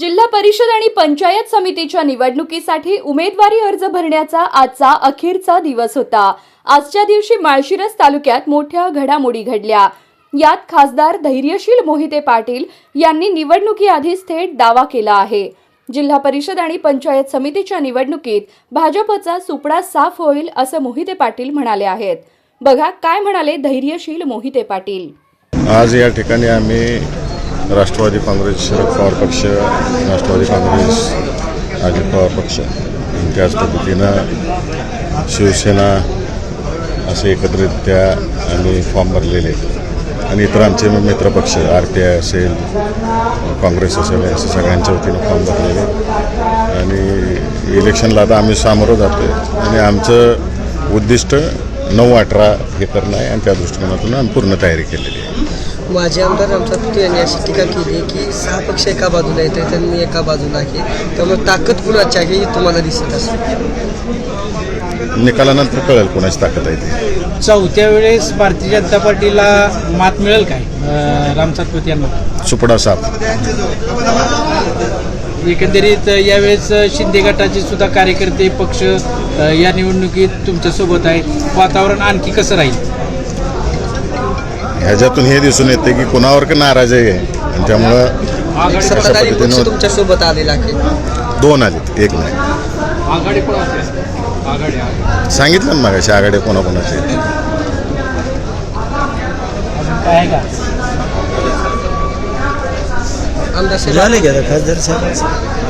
जिल्हा परिषद आणि पंचायत समितीच्या निवडणुकीसाठी उमेदवारी अर्ज भरण्याचा आजचा अखेरचा दिवस होता। आजच्या दिवशी माळशिरस तालुक्यात मोठ्या घडामोडी घडल्या। यात खासदार धैर्यशील मोहिते पाटील यांनी निवडणुकीआधीच थेट दावा केला आहे। जिल्हा परिषद आणि पंचायत समितीच्या निवडणुकीत भाजपचा सुपडा साफ होईल असं मोहिते पाटील म्हणाले आहेत। बघा काय म्हणाले धैर्यशील मोहिते पाटील। आज या ठिकाणी आम्ही राष्ट्रवादी काँग्रेस, शरद पवार पक्ष, राष्ट्रवादी काँग्रेस, अजित पवार पक्ष, त्याच पद्धतीनं शिवसेना असे एकत्रितरित्या आम्ही फॉर्म भरलेले आणि इतर आमचे मित्रपक्ष RPI असेल, काँग्रेस असेल, असे सगळ्यांच्या वतीनं फॉर्म भरलेले आणि इलेक्शनला आता आम्ही सामोरं जातो आहे आणि आमचं उद्दिष्ट 9-18 हे करणं आहे आणि त्या दृष्टिकोनातून आम्ही पूर्ण तयारी केलेली आहे। माजी आमदार रामसाहेब यांनी अशी टीका केली की 6 पक्ष एका बाजूला येत आहेत आणि एका बाजूला आहे, त्यामुळे ताकद कुणाची आहे हे तुम्हाला दिसत असेल। निकालानंतर कळेल कोणाची ताकद आहे ते। चौथ्या वेळेस भारतीय जनता पार्टीला मात मिळेल काय रामसाहेब यांना? सुपडा साफ। एकंदरीत यावेळेस शिंदे गटाचे सुद्धा कार्यकर्ते पक्ष या निवडणुकीत तुमच्यासोबत आहे, वातावरण आणखी कसं राहील? ह्याच्यातून हे दिसून येते की कोणावर का नाराज आहे आणि त्यामुळं सत्ताधारी पक्ष तुमच्या सोबत आलेला आहे। 2 आलेत, 1 नाही। आघाडी पण आघाडी सांगितलं ना मगाशी आघाडी कोणाकोणाचे आहे का? आमदार साहेब झाले का खासदार साहेब?